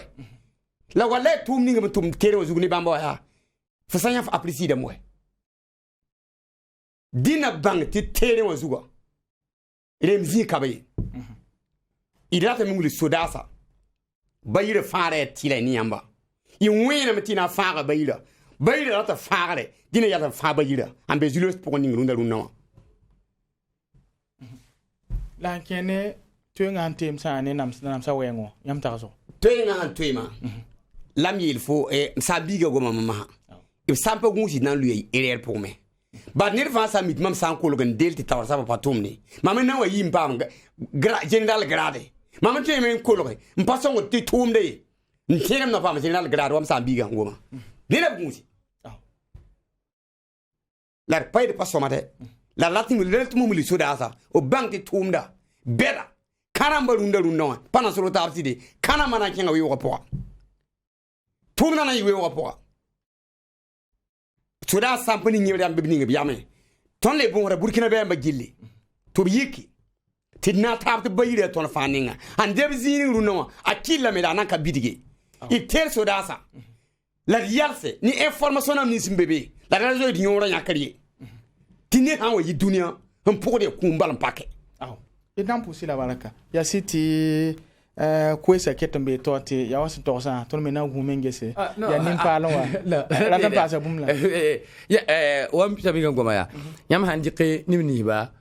la wala tum ni ngam tum kere ozugu ni bamba ya fo sanya fa apprécier de moi dina bang ti tere ozugo remzi kabay idata mi nguli sodasa bayire faare tile ni yamba yi wena metina faara bayira ta faare dina ya ta fa bayira ambe zulos pour ni ngunda runna la nkene tuenga antem sa ne nam sa wengo yam taso tuenga antema lam il faut sa biga go mama il sampa gunji nan lui erreur pour me ba nir fa sa mit mam san ko logan delti tawar sa pa tumni mama na wa yim pam general grade mama te men ko logan mpaso ngo ti tumde ntirem na pam general grade wam sa biga ngoma dina gunji la paide paso mate la latin le tumu li soda sa o bank tumda beda karamba runda pana solo tabside kana mana kenga wi wopo tumna na yiwe wopo soda sampani nyewde am bibni ngi yame ton le bon burkina be ma gilli to yiki tidna tabte bayire ton faninga ande bizini runda akilla me da nan ka bidige iter soda sa la yalse ni information am ni simbebe la rajo di nyora nyakari tini han wa yi dunia on pode kumbal mpake Idam pusi la baraka ya siti kwesa ketombe tote ya wasi tosa ton mena gumengese ya nimpa alwa la tan pasa bumla ya wam tabi ngoma ya nyam hanjike nimni ba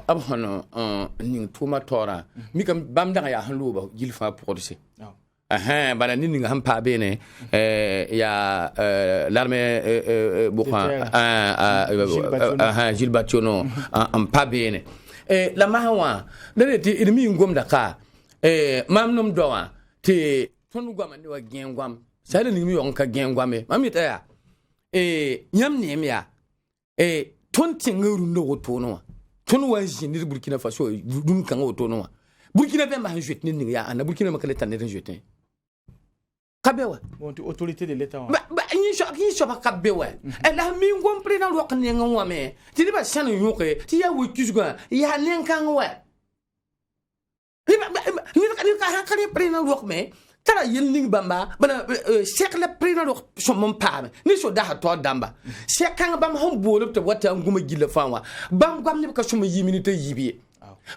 abhono ni tuma tora mi kam bamda ya hanlu ba gilfa producer bana nini nga hampa bene ya l'armée bukha Gilles Bationo ampa bene la mahawa dane ti irmi ngom da ka mam nom dowa ti tonu gwam ni wa gen gwam ça le nimi on ka gengwame mami ta nyam ne ya ton tingeru no to no ton wa jini Burkina Faso dun kan o to no Burkina be ma jete ni ya ana Burkina ma kale tan ne jete kabewa bon autorité de l'état ba ni so ba kabewa la mi ngom président lo kan ne ngwa me ti ba shan yoke ti ya wo kisga ya ne kan wa ni ka han kan président lo me tara yelning bamba bana cheikh le président lo so mon pam ni so da to damba cheikh kan bam hon bolo to wata nguma gilla fanwa bam gwam ni ka so yi minute yibi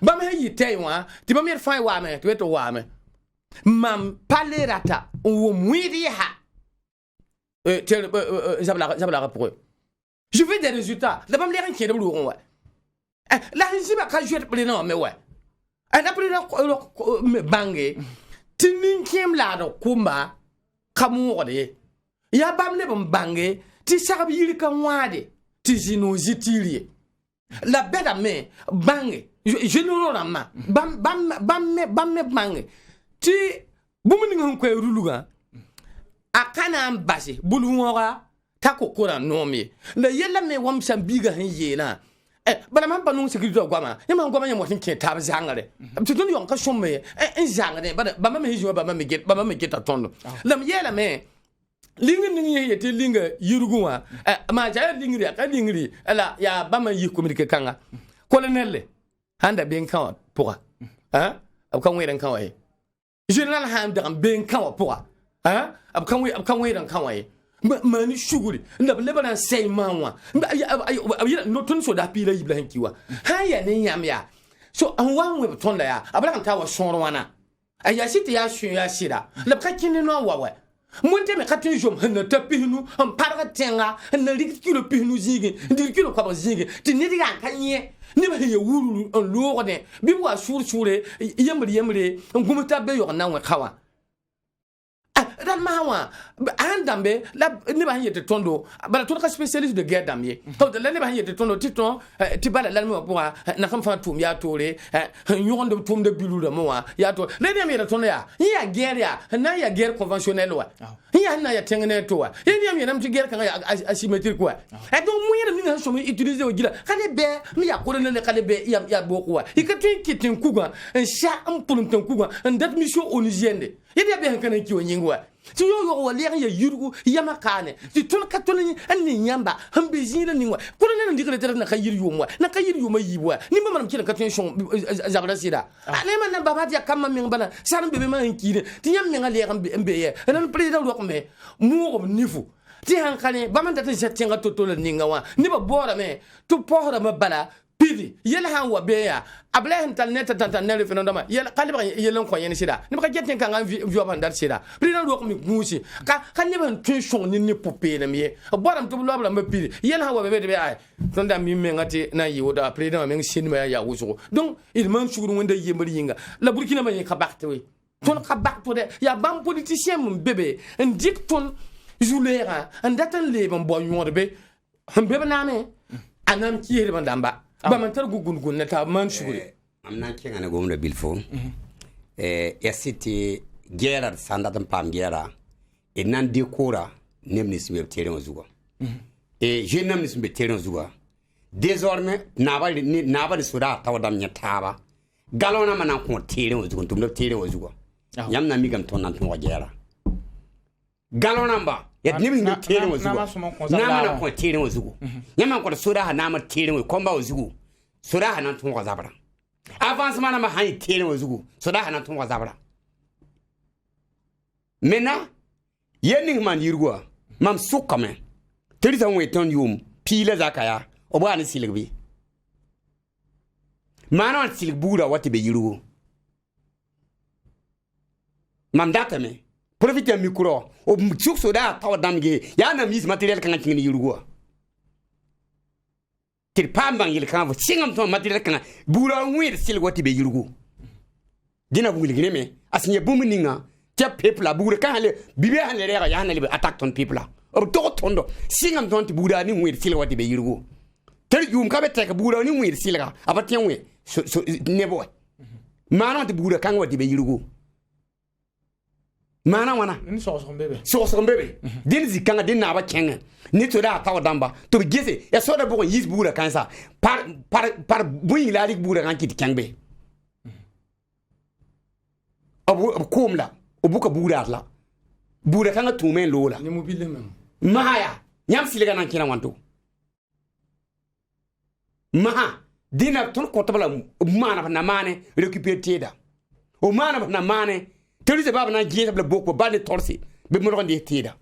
bam ha yi taywa ti bam yer fa wa me to wa me mam palerata ou mouiriha zabla pour eux je veux des résultats la bam les qui de l'ouron ouais la hiziba ka jouer pour non mais ouais après me bangé tinin kiem la do kumba kamurde ya bam le bam bangé ti sarbi yiri kan wade ti jino zitili la beda me bangé je ne le ma bam me bangé ti bumuni ngon ko ruluga akana ambasi bulunga ta ko kora nomi la yella me wam sambiga han yena bana man banu security gwama yama gwama yamo tin ke tab zangare ti tun yon ka shomme zangare ba ma me hijo ba ma me get atondo la me yela me lingi ningi yete linga yuruguwa ma ja lingri ka lingri ala ya ba ma yi communique kanga colonel handa ben kan pour ab kan weran kan waye général ham da ben kan pour ab kan weran kan waye mani shuguri ndab lebana say manwa no tun so da pila ibrahim kiwa haya ne nyam ya so an wan we tonda ya abra kan tawa shon wana aya siti ya shu ya shira le kakini no wawe monte me katin jom na tapinu am parga tenga na rikilo pinu zigi dirkilo kwa zigi tiniriga kanye ni ba ye wuru on logone bi wa shure yemre ngumta be yo na wa kawa dan mawa andambe la ni ba yete tondo bala to ka spécialiste de guerre damie to la ni ba yete tondo titon ti bala la mo pour na kam fa tum ya tore nyon de tum de bilu de mo ya to le ni mi tondo ya guerre ya na ya guerre conventionnelle wa ya na ya tengene to wa ni nam ti guerre kan asymétrique quoi et donc moyen de ni so utiliser o gila kale be mi ya ko ne kale be ya boko wa ikatin kitin kuga sha am pulun tan kuga ndat mission onusienne yedi be kan ki o nyingwa ti yo wali ya yurgu yama kane ti tun katolini anni nyamba hambe zina ningwa kuna nana ndikale tere na kayir yumwa na kayir yuma yibwa ni mama nam kila katun shon zabra sida ale man na baba dia kama men bana saram bebe man kine ti nyam men ale mbe ye nan president lo me mu nifu ti hankane bama ndata jettenga totolo ningawa ni ba bora me to pohra ma bala pidi yel han wa beya abla hen tal net tan ne referendum yel kalba yelen ko yen sida ni ba jetten kan an vio bandar sida president do ko mi gusi ka ne ban tension ni popé na mi boram to lo bla ma pidi yel han wa be de ay ton da mi mengati na yiwoda president men sinima ya wuso donc il man shuru wonde yembali yinga la burkina ma ka bakte we ton ka bakto de ya bam politicien mun bébé ndik ton julera ndatan le ban bo nyorbe bébé na me anam kiyere ban damba ba man tar gugun na ta man shuguri am nan kenga na gomna bilfo ya city gera sanda tan pam gera e nan de kora nemni smir terrain zugo je namni smir terrain zugo désormais naba sura tawadam nyataba galona manan ko terrain zugo tum terrain zugo yam na migam ton nan ton gera galona ba ya nimi ni tere wo zugo na ma ko tere wo zugo nyama ko sura ha na ma tere wo komba wo zugo sura ha nan tun ko zabra avancement na ma ha tere wo zugo sura ha nan tun ko zabra mena yening man yirgo mam sukame tere tan we ton yum pile zakaya o ba ni silbi mana silig bura wati be yirgo mam datame profiter micro o mtsuk soda taw damge ya na mis materiel kan ngini yurugo til pambang yil kan singam to materiel kan bura ngwir sil goti be yurugo dina bugul gneme asnye bumuninga te pepla bura kan le bibe han le rega ya na le attack ton pepla o to tondo singam ton ti bura ni ngwir sil goti be yurugo tel yum ka be tek bura ni ngwir sil ga abatien we nebo manon ti bura kan goti be yurugo mana wana ni so bebe so bebe din zikanga din na ba kenga ni to da taw damba to gese ya so da bo yis bura kansa par buyi la rik bura kan kit kengbe abu komla obuka bura la bura kan tumen lola ni mobile même mahaya nyam siliga nan kina wanto maha dina ton ko tabala mana na mane récupérer teda o mana na mane teri se baba na giye tabla boko ba de torsi be mo ronde teda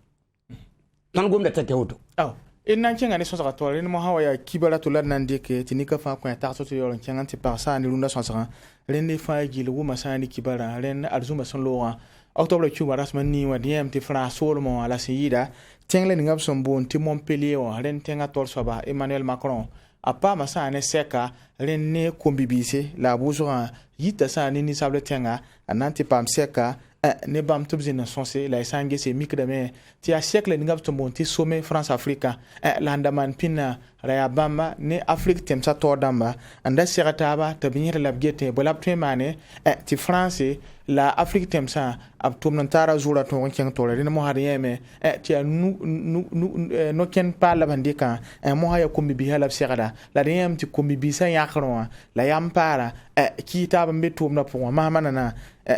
nan gom da tete auto aw in nan kenga ni so saka to ni mo hawa ya kibara to la nan de ke tinika fa ko ta so to yo kenga ti par sa ni runda so saka ren ni fa gilu wo masani kibara ren arzuma son loa octobre cuba rasman ni wa diem ti fra solomon ala siyida tengle ni ngab son bon ti Montpellier o ren tenga tol soba Emmanuel Macron apa masa ne seka ren ne kombibise la buzura yita sa ni sable tenga ananti pam seka ne bam tubzi na sonse la sange se mikdame ti a siècle ni ngab son bon ti sommet France Africa la ndaman pina raya bamba ne Afrique temsa to damba anda serataba tabinir labgete bolab temane ti France la Afrique temsa ab tumnantara zura to ken to re mo hariyeme ti no ken pa la bandika mo haya kombi bi hala serada la riyem ti kombi bi sa yakron la yampara ki taba mbetum na po ma manana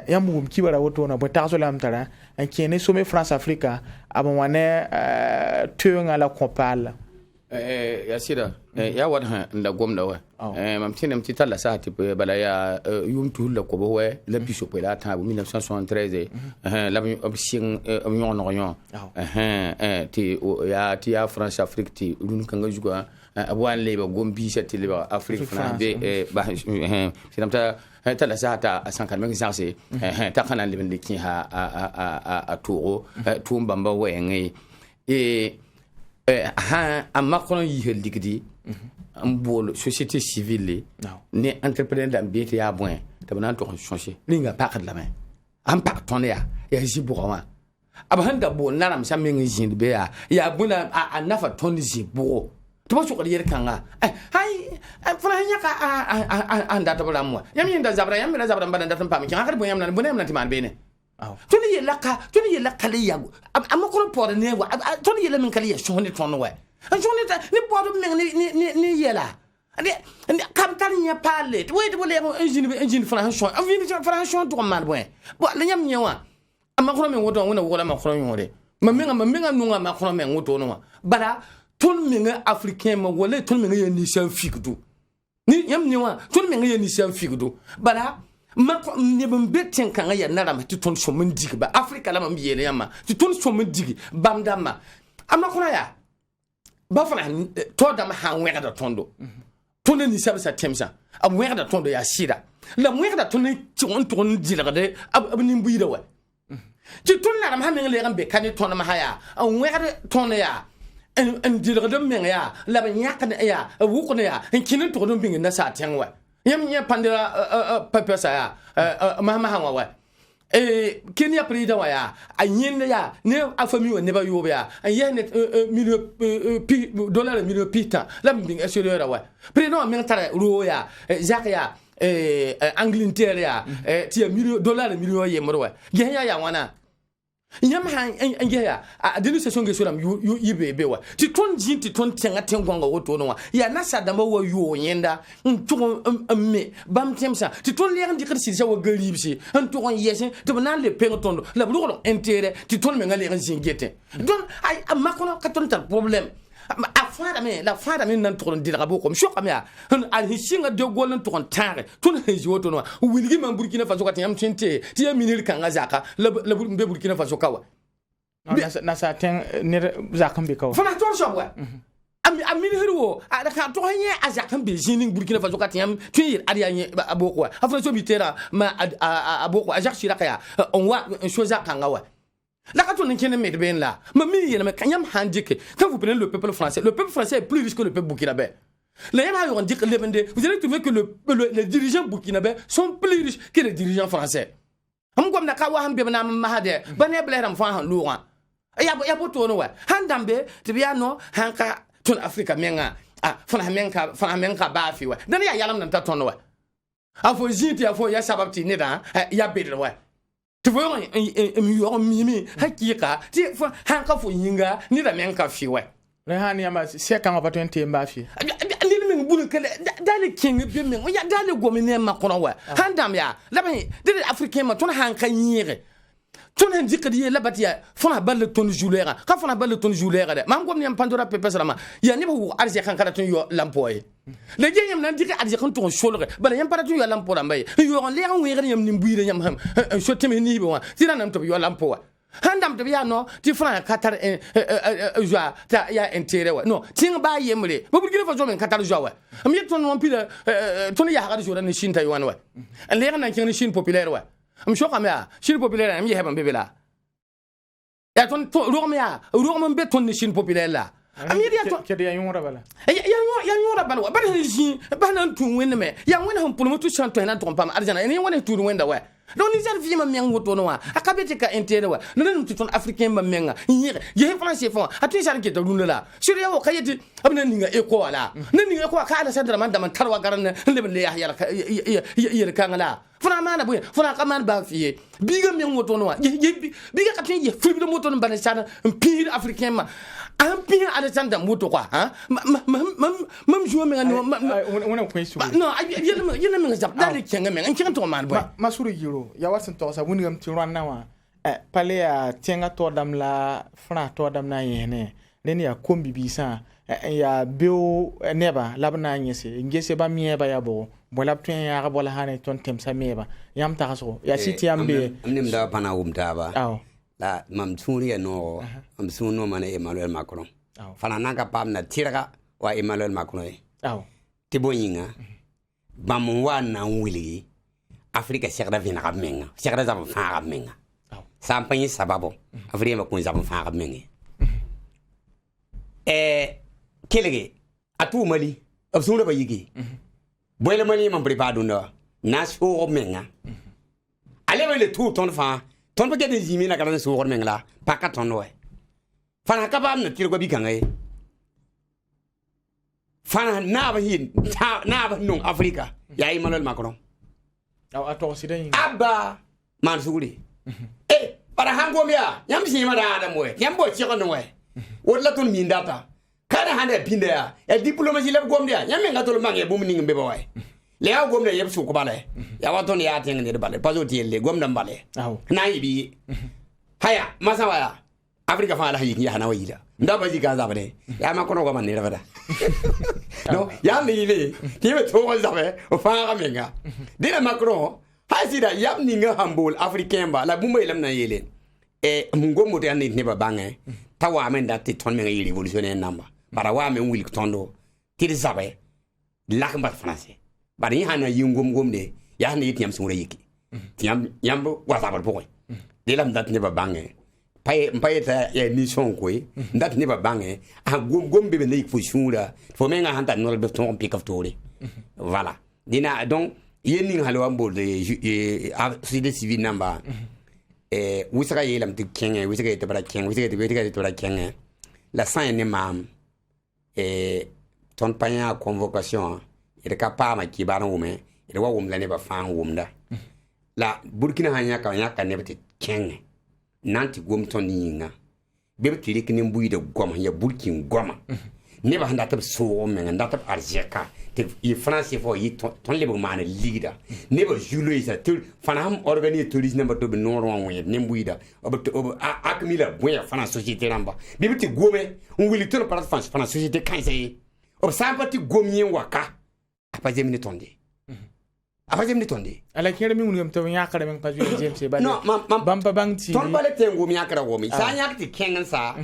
yamugum kibara woto na botazo lamtara en kene sommet France Africa abon wane tuunga la compal ya sida ya wada nda gomda wa mam tinem ti tala sa ti bala ya yum tu la ko bo we la biso pe la ta 1973 la sing yon no ti ya France Afrique ti dun kan juga abwan leba gombi seti leba Afrique France be ba sinamta tala sa ta sankan men sanse ta kana leben de ki ha a toro tumbamba we ngi a Macron yi heligdi mbol société civile ne entrepreneur d'ambiente ya bon tabana to changer linga pakad la main am pak ton ya jibouwa abanda bo naram sa men jindi be ya buna a nafa ton jibou to ba ko yer kanga hay franya ka anda to bala mo yam yinda zabra yam na zabra mbanda tan pam ki hakar bo yam na bo na timan bene tuni yela kali yago am ko por ne wa tuni yela min kali ya shoni ton wa shoni ta ni por min ni yela ni kam tan nya palet we de bole engine franchon franchon to man bo la nyam nyawa am ko men wodo wona wola ma ko nyore ma menga nunga ma ko men wodo no bara ton menga africain ma wala ton menga ni san fikdu ni yam nyawa ton menga ni san fikdu bara ma ne ban betten kan ya nara ma ton so mun digi ba Africa la ma yele yama ton so mun digi bam dama amma kuna ya ba fana to da ma han wega da tondo ton ni sabe sa temsa am wega da tondo ya sida la wega da ton ti on ton dila de ab ni mbuida wa ti ton nara ma men le gambe kan ton ma haya am wega da ton ya en dila de men ya la ba nyaka ya wu ko ya en kinin to don bin na sa tenwa yam nya pandira papa sa ya mama hawa wa Kenya prida wa ya anyinde ya ne afami wa ne ba yoba ya ayene $1 million pita la mbing esuriora wa prino men tara ro ya jaka ya Angleterre ya ti $1 million yemro wa ya wana yam han ya adinu se songe suram yu yibe wa ti ton jinti ton tenga tengonga woto no ya nasa damba wa yu yenda ntugo me bam temsa ti ton le ndi khirsi sa wa galibsi ntugo yesen to na le pengotondo la bu ko intérêt ti ton me ngale ngete don ay makono katon tar problème la fara men nan to ndira bo ko shoka me al hisinga de golon to tare ton heji woto no wilgi man Burkina Faso ka tiam tinte ti minir kanga zaka la be Burkina Faso kawa na sa ten ne zakam be kawa fana to so wa am minir wo ada ka to hanye azakam be jinin Burkina Faso ka tiam tuir ariya aboko afra so bitera ma aboko ajak shiraka ya on wa shoza kanga wa la quand on est met bien là mais kanyam handike quand vous prenez le peuple français est plus riche que le peuple burkinabé les gens ont dit que vous allez trouver que les dirigeants burkinabés sont plus riches que les dirigeants français am gom na ka wa hambe na mahade bane bleram fa han luwa ya boto no wa handambe tibiano hanka ton Africa menga fana menka ba fi wa dan ya yalam nan ta ton wa afo jinti afo ya sababti ne da ya bedre wa tu vois mi yo mi hakika ti fa han ka fo yinga ni da men ka fi we le hani ama se kan ba tun te mba fi ni men bulu kele dale king bi men ya dale gomine ma kono wa han dam ya la ben de africain ma ton han ka yire ton hen dikadi la batia fona balle ton julera ka fona balle ton julera de mam gomni am pandora pepe salama ya ni ba wu arje kan kala ton yo lampoy le je yam nan dikadi arje kan ton sholre bala yam para ton yo lampo la mbay yo on le an were yam ni mbuire yam ham so temi ni bo tira nam to yo lampo handam to ya no ti fona katar joa ta ya entere wa no ting ba yemre bo burkina faso men katar joa wa am yet ton non pile ton ya ha joa ni shin taiwan wa le nan kin shin populaire wa am shoka mea Chine populaire am yeheba bebela ya ton romea rom be ton Chine populaire la am yedi to ke ya yura bala ya yura bala ba ni Chine ba nan tu wen me ya wen han pour mutu chanto na ton pam arjana ni wen tu wen da wa don ni jar fi ma men woto no wa akabete ka intérêt wa non tu ton africain ba menga yire ye français fond atu jar ke to dunla sur ya wo kayeti abna ninga eko wala nan ninga ko ka ala sadra man da man tarwa garan le le ya kan la fona mana bu fona ka man ba fiye biga men woto no wa biga ka tin ye fulbi do moto no ban sana pire africain ma un pire Alexander moto quoi hein même jouer mais on point sur non yele men jap dale kenga men en to man boy masuru giro ya wasin to sa woni gam ti ranna wa pale ya tenga to dam la fona to dam na yene ne ya kombi bisa ya beo neba labna nyese ngese ba mieba ya bo bola tun ya bola hane ton tem sa meba yam ta so ya siti ambe amnim da pana umta ba aw la mam suri no am suno man Emmanuel Macron fana nanga pam na tiraga wa Emmanuel Macron aw tiboyinga bam wana wili Afrika sekra vina menga sekra za fa menga sampani sababu Afrika ma kun za fa menga kelege atu mali absuna ba yigi boyle mali man prepare na so menga ale wele tout ton fa ton pa gede jimi na kala so menga la paka ton we fana ka ba na tirgo bi kan ay fana na ba hin na ba non Afrika ya Emmanuel Macron aw ato sidan abba man suguri para hango mia yam si ma da adam we yam bo chi ko no we wala ton min data kada hande pinde ya diplomatie leb gomde ya nyame ngatol mange bum ningi be bawai le ya gomde yeb su ko bale ya waton ya teng ne bale pazo tiele gomda bale na yibi haya masa waya Afrika fa la yiki ya na wayida ndaba ji gaza bale ya ma kono ko man ne bada no ya mi le tibe to ko zabe o fa ga menga dina Macron hasida yam ninga hambol africain ba la bumba ilam na yele mungo mo de ne ba bange tawa men da ti ton men yi révolutionnaire namba bara wa men wil tondo ti zabe lak mba français bara yi hana yingum gomde ya hana yiti yam sura yiki tiam yambo wa zabar boy de lam dat ne ba bange paye ta ya mission ko dat ne ba bange a gombe be ne ko shura fo men nga hanta no be ton pick up tore voilà dina donc yening halwa mbo de société civile namba wisaka yelam ti kenge wisaka te bara kenge wisaka te bara kenge la san ne mam ton panya convocation ire ka pa ma ki baran wume ire wa wum la ne ba fan wumda la Burkina hanya ka ne beti kenge nanti gom ton yinga be ti rik ne mbuyi de goma ya Burkin goma ne ba handa tab so men nda tab arjeka te i France fo yi ton le man leader ne ba julo isa te fanam organiser tourisme ba to be non ron we ne mbuida ob akmila boya fana société ramba be ti gome on wili to par France fana société kansay ob sampati gomien waka apa jemini tonde apa jemini tonde ala kere mi ngum to nya kare men pa ju James ba no bamba bangti ton bale tengo mi akara gomi sa nya ti kengan sa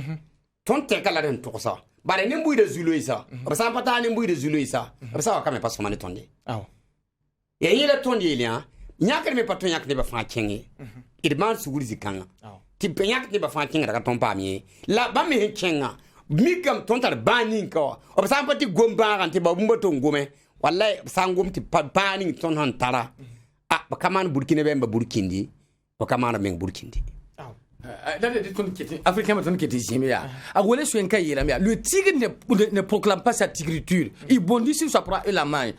ton te kala den to sa bare ne mbuida zulo isa ob sampata ne mbuida zulo isa ob sa ka me pas somane tonde aw ya yele tonde ilia nya kare me pato nya kare ba fa kengi idman suguri zikanga ti pe nya kare ba fa kenga ka ton pa mi la ba me kenga mikam tontar banin ko ob sampati gomba kan ti ba bumba to ngome wallahi sangum ti banin ton han tara ba kaman Burkina be Burkindi ba kaman men Burkindi africain ma ton qui était zimia a wala so en kay la le tigre ne proclame pas sa tigriture il bondit sur sa proie et la main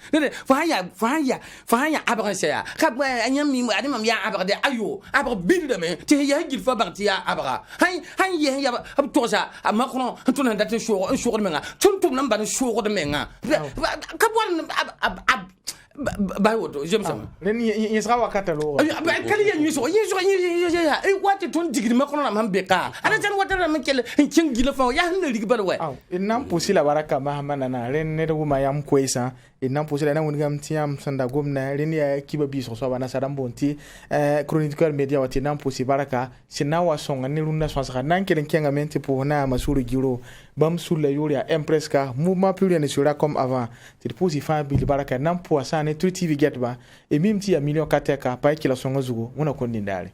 fa ya abransia ka anyam mi adama ya abrade ayo abra bil de me te ya gil fa barti ya abra hay ya to sa macron to na datin show de menga tum nan ban show de menga ka bon ba woto j'aime ça len yi sra wakata lo kali ya nyiso ya wati ton digri macron na mambeka ana tan wata na mkel kin gila fa ya hanna ligi bar wa inam pusi la baraka mahamana na len ne do ma yam kwesa inam pusi la na woni gam tiam sanda gomna len ya kiba bi so so bana sadam bonti chroniqueur media wati nam pusi baraka sinawa songa ne lunna so sa nan kelen kenga mente pour na masuru giro bam sulla yoria impresca mouvement plus rien ne sera comme avant c'est pusi fa bi baraka nam puasa ne tout TV get ba e mimti ya million kateka pa kila songa zugo muna kondindale